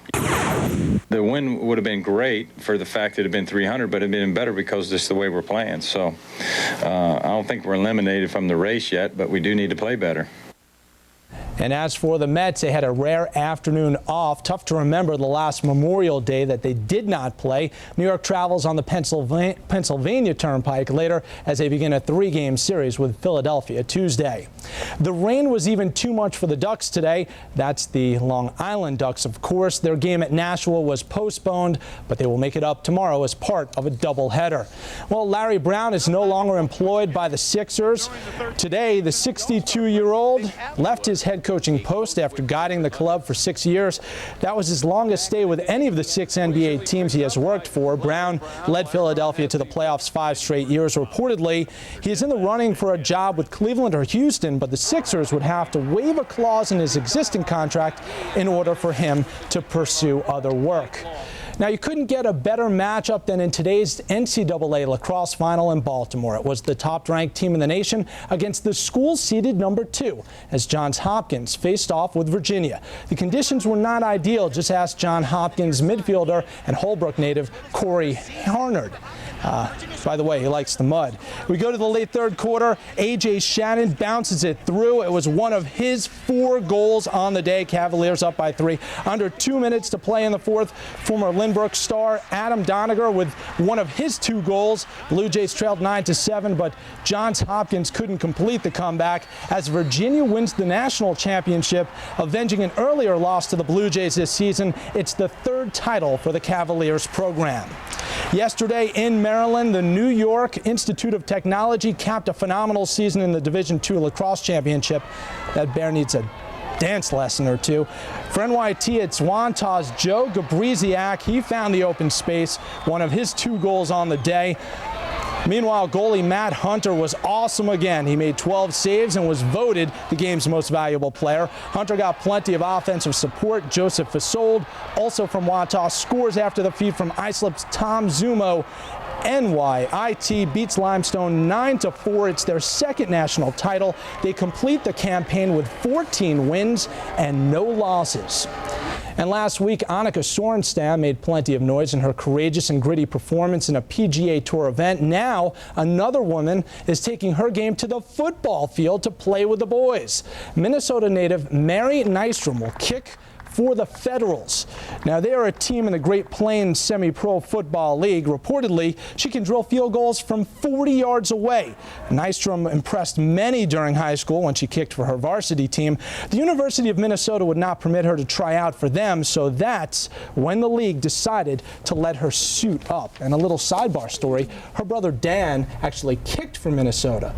The win would have been great for the fact that it had been 300, but it had been better because this is the way we're playing. So I don't think we're eliminated from the race yet, but we do need to play better. And as for the Mets, they had a rare afternoon off. Tough to remember the last Memorial Day that they did not play. New York travels on the Pennsylvania Turnpike later as they begin a 3-game series with Philadelphia Tuesday. The rain was even too much for the Ducks today. That's the Long Island Ducks, of course. Their game at Nashville was postponed, but they will make it up tomorrow as part of a doubleheader. Well, Larry Brown is no longer employed by the Sixers. Today, the 62-year-old left his head coaching post after guiding the club for 6 years. That was his longest stay with any of the 6 NBA teams he has worked for. Brown led Philadelphia to the playoffs 5 straight years. Reportedly, he is in the running for a job with Cleveland or Houston, but the Sixers would have to waive a clause in his existing contract in order for him to pursue other work. Now, you couldn't get a better matchup than in today's NCAA lacrosse final in Baltimore. It was the top-ranked team in the nation against the school seeded number 2 as Johns Hopkins faced off with Virginia. The conditions were not ideal. Just ask Johns Hopkins midfielder and Holbrook native Corey Harnard. By the way, he likes the mud. We go to the late third quarter. A.J. Shannon bounces it through. It was one of his 4 goals on the day. Cavaliers up by 3. Under 2 minutes to play in the fourth. Former Lynbrook star Adam Doniger with one of his 2 goals. Blue Jays trailed 9-7, but Johns Hopkins couldn't complete the comeback as Virginia wins the national championship, avenging an earlier loss to the Blue Jays this season. It's the 3rd title for the Cavaliers program. Yesterday in Maryland, the New York Institute of Technology capped a phenomenal season in the Division II lacrosse championship. That bear needs a dance lesson or 2. For NYIT, it's Wanta's Joe Gabriziak. He found the open space, one of his 2 goals on the day. Meanwhile, goalie Matt Hunter was awesome again. He made 12 saves and was voted the game's most valuable player. Hunter got plenty of offensive support. Joseph Fasold, also from Wantagh, scores after the feed from Islip's Tom Zumo. NYIT beats Limestone 9-4. It's their second national title. They complete the campaign with 14 wins and no losses. And last week, Annika Sorenstam made plenty of noise in her courageous and gritty performance in a PGA Tour event. Now, another woman is taking her game to the football field to play with the boys. Minnesota native Mary Nystrom will kick for the Federals. Now, they are a team in the Great Plains Semi-Pro Football League. Reportedly, she can drill field goals from 40 yards away. Nystrom impressed many during high school when she kicked for her varsity team. The University of Minnesota would not permit her to try out for them, so that's when the league decided to let her suit up. And a little sidebar story, her brother Dan actually kicked for Minnesota,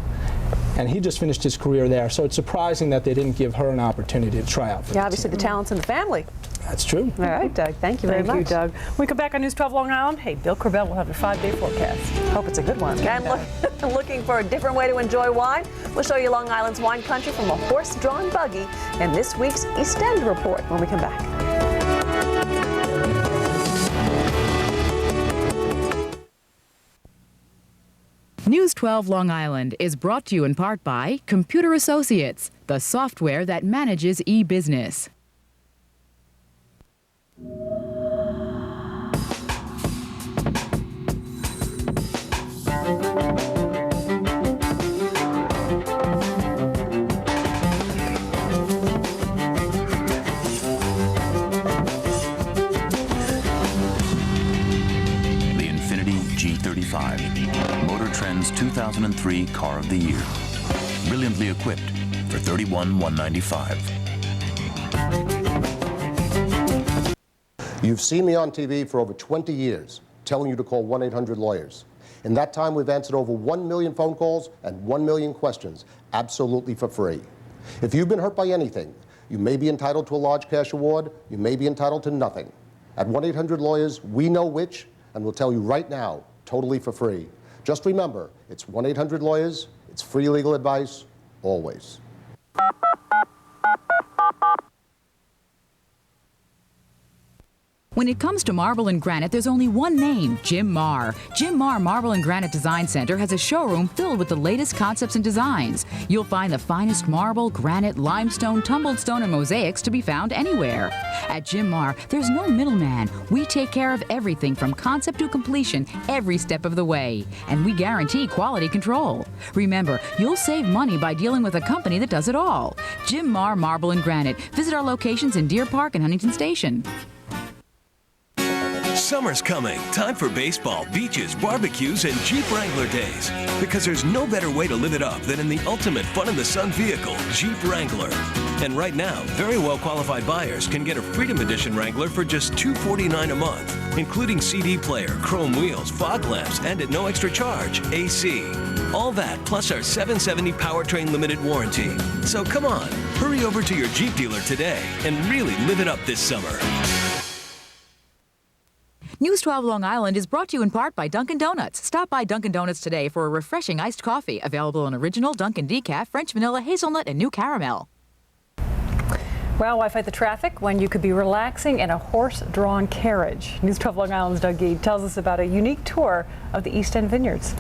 and he just finished his career there, so it's surprising that they didn't give her an opportunity to try out for Yeah, obviously the talent's in the family. That's true. All right, Doug, thank you very much. Thank you, Doug. When we come back on News 12 Long Island, hey, Bill Corbell will have a 5-day forecast. Hope it's a good one. And looking for a different way to enjoy wine? We'll show you Long Island's wine country from a horse-drawn buggy in this week's East End Report when we come back. News 12 Long Island is brought to you in part by Computer Associates, the software that manages e-business. Motor Trend's 2003 Car of the Year. Brilliantly equipped for $31,195. You've seen me on TV for over 20 years, telling you to call 1-800-LAWYERS. In that time, we've answered over 1 million phone calls and 1 million questions, absolutely for free. If you've been hurt by anything, you may be entitled to a large cash award, you may be entitled to nothing. At 1-800-LAWYERS, we know which, and we'll tell you right now, totally for free. Just remember, it's 1-800-LAWYERS. It's free legal advice, always. When it comes to marble and granite, there's only one name, Jim Marr. Jim Marr Marble and Granite Design Center has a showroom filled with the latest concepts and designs. You'll find the finest marble, granite, limestone, tumbled stone, and mosaics to be found anywhere. At Jim Marr, there's no middleman. We take care of everything from concept to completion every step of the way. And we guarantee quality control. Remember, you'll save money by dealing with a company that does it all. Jim Marr Marble and Granite. Visit our locations in Deer Park and Huntington Station. Summer's coming. Time for baseball, beaches, barbecues, and Jeep Wrangler days. Because there's no better way to live it up than in the ultimate fun-in-the-sun vehicle, Jeep Wrangler. And right now, very well-qualified buyers can get a Freedom Edition Wrangler for just $249 a month, including CD player, chrome wheels, fog lamps, and at no extra charge, AC. All that plus our 770 powertrain limited warranty. So come on, hurry over to your Jeep dealer today and really live it up this summer. News 12 Long Island is brought to you in part by Dunkin' Donuts. Stop by Dunkin' Donuts today for a refreshing iced coffee, available in original, Dunkin' decaf, French vanilla, hazelnut, and new caramel. Well, why fight the traffic when you could be relaxing in a horse-drawn carriage? News 12 Long Island's Doug Gee tells us about a unique tour of the East End Vineyards.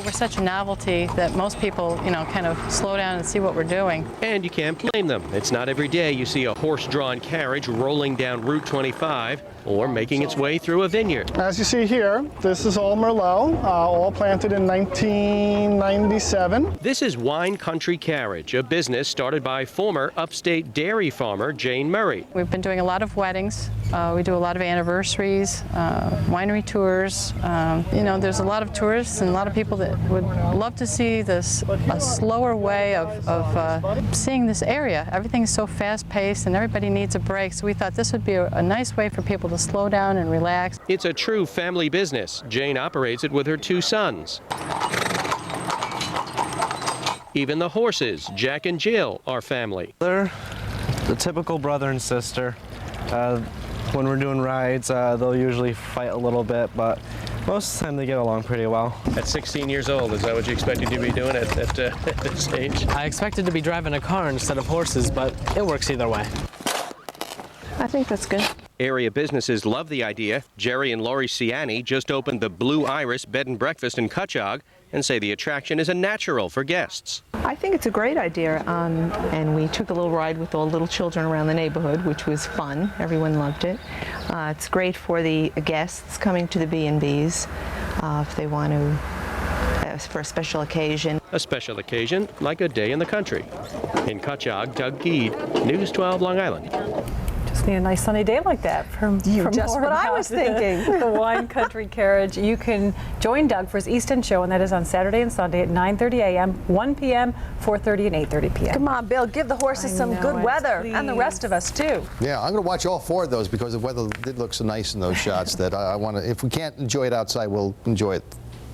We're such a novelty that most people, kind of slow down and see what we're doing. And you can't blame them. It's not every day you see a horse-drawn carriage rolling down Route 25 or making its way through a vineyard. As you see here, this is all Merlot, all planted in 1997. This is Wine Country Carriage, a business started by former upstate dairy farmer Jane Murray. We've been doing a lot of weddings. We do a lot of anniversaries, winery tours. There's a lot of tourists and a lot of people that would love to see this, a slower way of seeing this area. Everything's so fast-paced and everybody needs a break, so we thought this would be a nice way for people to slow down and relax. It's a true family business. Jane operates it with her 2 sons. Even the horses, Jack and Jill, are family. They're the typical brother and sister. When we're doing rides, they'll usually fight a little bit, but most of the time they get along pretty well. At 16 years old, is that what you expected to be doing at this age? I expected to be driving a car instead of horses, but it works either way. I think that's good. Area businesses love the idea. Jerry and Lori Ciani just opened the Blue Iris Bed and Breakfast in Cutchogue and say the attraction is a natural for guests. I think it's a great idea, and we took a little ride with all the little children around the neighborhood, which was fun. Everyone loved it. It's great for the guests coming to the B&Bs if they want to, for a special occasion. A special occasion like a day in the country. In Cutchogue, Doug Geed, News 12 Long Island. Just need a nice sunny day like that from just what I was thinking. The Wine Country Carriage. You can join Doug for his East End show, and that is on Saturday and Sunday at 9:30 a.m., 1 p.m., 4:30, and 8:30 p.m. Come on, Bill, give the horses some good weather, and the rest of us too. Yeah, I'm going to watch all 4 of those because the weather did look so nice in those shots that I want to. If we can't enjoy it outside, we'll enjoy it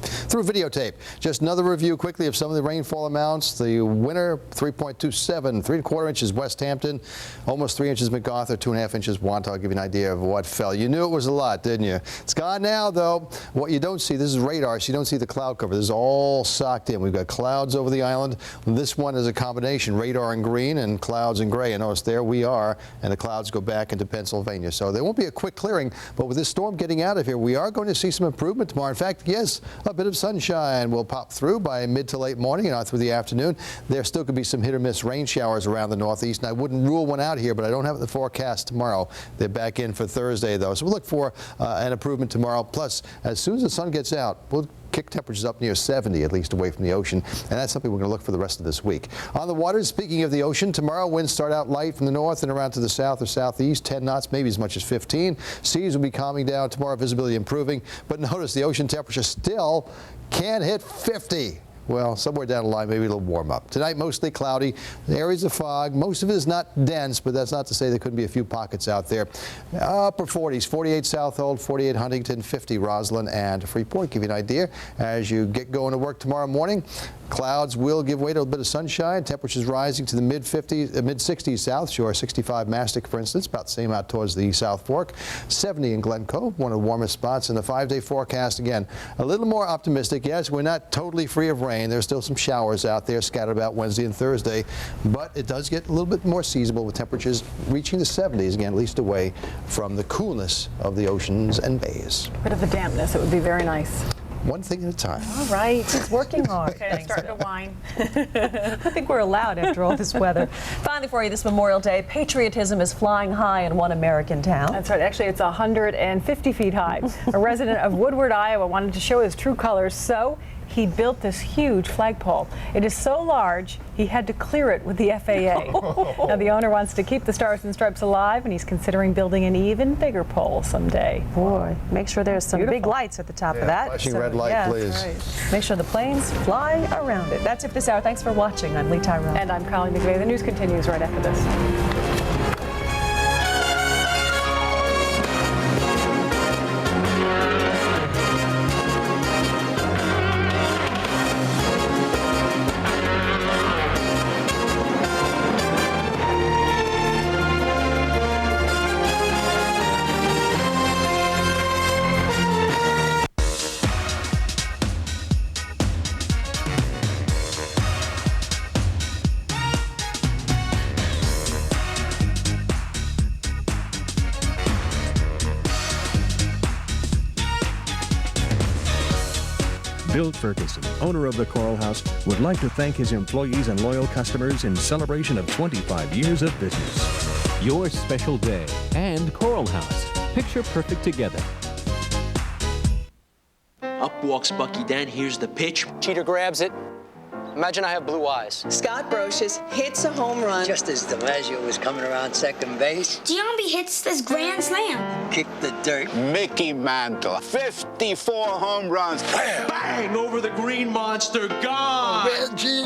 through videotape. Just another review quickly of some of the rainfall amounts. The winter, 3.27, 3¼ inches West Hampton, almost 3 inches MacArthur, 2.5 inches Wanta. I'll give you an idea of what fell. You knew it was a lot, didn't you? It's gone now, though. What you don't see, this is radar, so you don't see the cloud cover. This is all socked in. We've got clouds over the island. This one is a combination, radar in green and clouds in gray. And notice there we are, and the clouds go back into Pennsylvania. So there won't be a quick clearing, but with this storm getting out of here, we are going to see some improvement tomorrow. In fact, yes, a bit of sunshine will pop through by mid to late morning and on through the afternoon. There still could be some hit or miss rain showers around the northeast, and I wouldn't rule one out here, but I don't have the forecast tomorrow. They're back in for Thursday, though. So we'll look for an improvement tomorrow. Plus, as soon as the sun gets out, we'll kick temperatures up near 70, at least away from the ocean, and that's something we're going to look for the rest of this week. On the waters, speaking of the ocean, tomorrow winds start out light from the north and around to the south or southeast, 10 knots, maybe as much as 15. Seas will be calming down tomorrow, visibility improving, but notice the ocean temperature still can't hit 50. Well, somewhere down the line, maybe it'll warm up. Tonight, mostly cloudy, areas of fog. Most of it is not dense, but that's not to say there couldn't be a few pockets out there. Upper 40s, 48 Southold, 48 Huntington, 50 Roslyn and Freeport. Give you an idea as you get going to work tomorrow morning. Clouds will give way to a bit of sunshine. Temperatures rising to the mid-50s, mid-60s South Shore, 65 Mastic, for instance, about the same out towards the South Fork. 70 in Glen Cove, one of the warmest spots in the 5-day forecast. Again, a little more optimistic. Yes, we're not totally free of rain. There's still some showers out there scattered about Wednesday and Thursday, but it does get a little bit more seasonable with temperatures reaching the 70s, again, at least away from the coolness of the oceans and bays. Bit of the dampness, it would be very nice. One thing at a time. All right, he's working hard. Okay, I'm starting to whine. I think we're allowed after all this weather. Finally for you this Memorial Day, patriotism is flying high in one American town. That's right. Actually, it's 150 feet high. A resident of Woodward, Iowa wanted to show his true colors, so he built this huge flagpole. It is so large, he had to clear it with the FAA. Now, the owner wants to keep the Stars and Stripes alive, and he's considering building an even bigger pole someday. Boy, make sure there's some big lights at the top of that. Flashing red light, please. Right. Make sure the planes fly around it. That's it this hour. Thanks for watching. I'm Lee Tyrone. And I'm Colleen McVeigh. The news continues right after this. Bill Ferguson, owner of the Coral House, would like to thank his employees and loyal customers in celebration of 25 years of business. Your special day and Coral House. Picture perfect together. Up walks Bucky Dent. Here's the pitch. Cheater grabs it. Imagine I have blue eyes. Scott Brocious hits a home run. Just as DiMaggio was coming around second base. Giambi hits this grand slam. Kick the dirt. Mickey Mantle, 54 home runs. Bam! Bang! Over the green monster, gone! Reggie.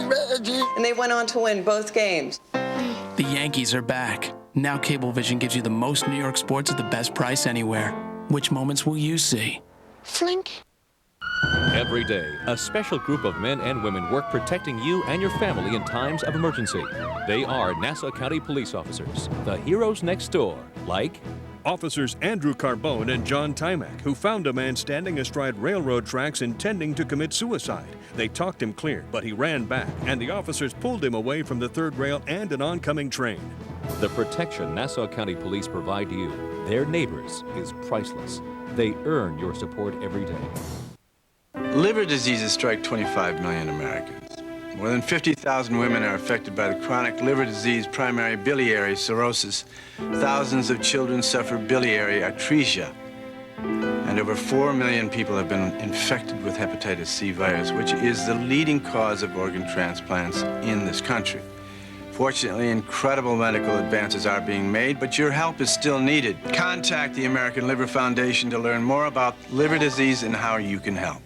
And they went on to win both games. The Yankees are back. Now Cablevision gives you the most New York sports at the best price anywhere. Which moments will you see? Flink. Every day, a special group of men and women work protecting you and your family in times of emergency. They are Nassau County police officers, the heroes next door, like Officers Andrew Carbone and John Timack, who found a man standing astride railroad tracks intending to commit suicide. They talked him clear, but he ran back, and the officers pulled him away from the third rail and an oncoming train. The protection Nassau County Police provide you, their neighbors, is priceless. They earn your support every day. Liver diseases strike 25 million Americans. More than 50,000 women are affected by the chronic liver disease primary biliary cirrhosis. Thousands of children suffer biliary atresia. And over 4 million people have been infected with hepatitis C virus, which is the leading cause of organ transplants in this country. Fortunately, incredible medical advances are being made, but your help is still needed. Contact the American Liver Foundation to learn more about liver disease and how you can help.